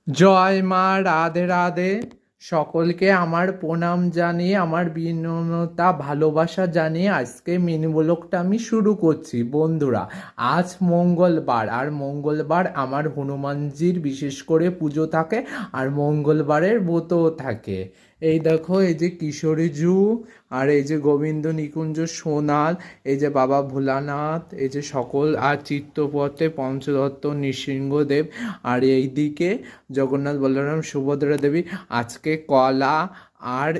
জয় মা, রাধে রাধে। সকলকে আমার প্রণাম জানিয়ে, আমার বিনম্রতা ভালোবাসা জানিয়ে আজকে মিনি ব্লগটা আমি শুরু করছি বন্ধুরা। আজ মঙ্গলবার, আর মঙ্গলবার আমার হনুমানজির বিশেষ করে পুজো থাকে, আর মঙ্গলবারের ব্রতও থাকে। এই দেখো, এই যে কিশোরী জু, আর এই যে গোবিন্দ নিকুঞ্জ সোনাল, এই যে বাবা ভোলানাথ, এই যে সকল, আর চিত্রপথে পঞ্চদত্ত নৃসিংহদেব, আর এই দিকে জগন্নাথ বলরাম সুভদ্রা দেবী। আজকে কলা আর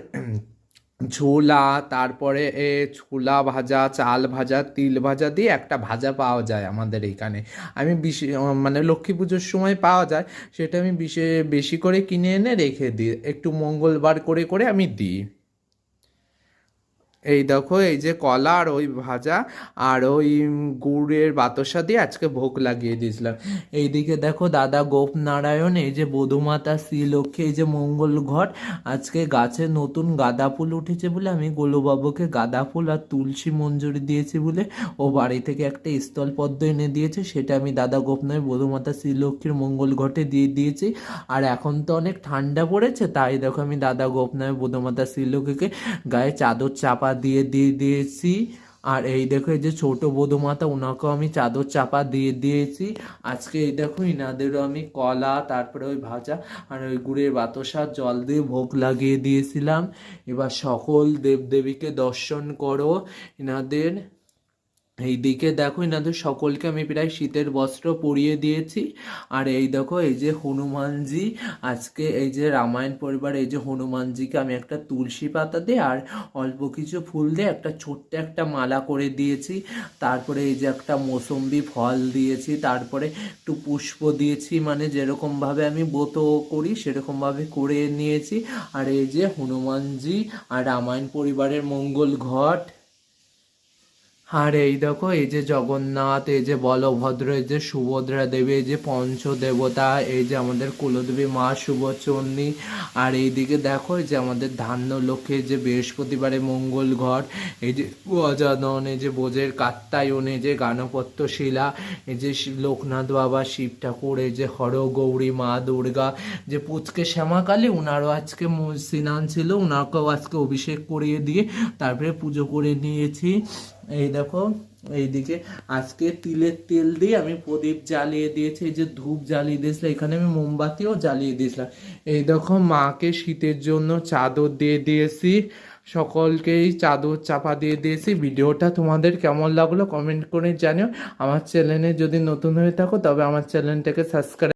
ছোলা, তারপরে ছোলা ভাজা, চাল ভাজা, তিল ভাজা দিয়ে একটা ভাজা পাওয়া যায় আমাদের এইখানে। আমি মানে লক্ষ্মী পুজোর সময় পাওয়া যায়, সেটা আমি বেশি করে কিনে এনে রেখে দিই, একটু মঙ্গলবার করে করে আমি দিই। এই দেখো, এই যে কলা আর ওই ভাজা আর ওই গুড়ের বাতাসা দিয়ে আজকে ভোগ লাগিয়ে দিয়েছিলাম। এইদিকে দেখো দাদা গোপনারায়ণ, এই যে বধূমাতা শ্রীলক্ষ্মী, এই যে মঙ্গল ঘট। আজকে গাছে নতুন গাঁদা ফুল উঠেছে বলে আমি গোলুবাবুকে গাঁদা ফুল আর তুলসী মঞ্জুরি দিয়েছি বলে ও বাড়ি থেকে একটা স্থলপদ্ম এনে দিয়েছে, সেটা আমি দাদা গোপনারায়ণ বধূমাতা শ্রীলক্ষ্মীর মঙ্গল ঘটে দিয়ে দিয়েছি। আর এখন তো অনেক ঠান্ডা পড়েছে, তাই দেখো আমি দাদা গোপনারায়ণ বধূমাতা শ্রীলক্ষ্মীকে গায়ে চাদর চাপা দিয়ে দিয়ে দিয়েছি। আর এই দেখো, এই যে ছোট বধূমাতা, ওনাকেও আমি চাদর চাপা দিয়ে দিয়েছি। আজকে এই দেখো, ইনাদেরও আমি কলা, তারপরে ওই ভাজা আর ওই গুড়ের বাতাসা জল দিয়ে ভোগ লাগিয়ে দিয়েছিলাম। এবার সকল দেবদেবীকে দর্শন করো ইনাদের। এইদিকে দেখো, ইনাদের সকলকে আমি প্রায় শীতের বস্ত্র পরিয়ে দিয়েছি। আর এই দেখো, এই যে হনুমানজি, আজকে এই যে রামায়ণ পরিবার, এই যে হনুমানজিকে আমি একটা তুলসী পাতা দিয়ে আর অল্প কিছু ফুল দিয়ে একটা ছোট্ট একটা মালা করে দিয়েছি। তারপরে এই যে একটা মৌসম্বি ফল দিয়েছি, তারপরে একটু পুষ্প দিয়েছি, মানে যেরকমভাবে আমি ব্রত করি সেরকমভাবে করে নিয়েছি। আর এই যে হনুমানজি আর রামায়ণ পরিবারের মঙ্গল ঘট। আর এই দেখো, এই যে জগন্নাথ, এই যে বলভদ্র, এই যে সুভদ্রা দেবী, এই যে পঞ্চদেবতা, এই যে আমাদের কুলদেবী মা শুভচন্ডী। আর এইদিকে দেখো, এই যে আমাদের ধান্য লক্ষ্মী, এই যে বৃহস্পতিবারে মঙ্গল ঘট, এই যে গজানন, এই যে বোঝের কাত্তায়ন, এই যে গানপত্য শিলা, এই যে লোকনাথ বাবা, শিব ঠাকুর, এই যে হর গৌরী মা দুর্গা, যে পুচকে শ্যামাকালী, ওনারও আজকে স্নান ছিল, ওনাকেও আজকে অভিষেক করিয়ে দিয়ে তারপরে পুজো করে নিয়েছি। এই দেখো, এইদিকে আজকে তিলের তেল দিয়ে আমি প্রদীপ জ্বালিয়ে দিয়েছি, এই যে ধূপ জ্বালিয়ে দিয়েছিলাম, এখানে আমি মোমবাতিও জ্বালিয়ে দিয়েছিলাম। এই দেখো, মাকে শীতের জন্য চাদর দিয়ে দিয়েছি, সকলকেই চাদর চাপা দিয়ে দিয়েছি। ভিডিওটা তোমাদের কেমন লাগলো কমেন্ট করে জানিও। আমার চ্যানেলে যদি নতুন হয়ে থাকো তবে আমার চ্যানেলটাকে সাবস্ক্রাইব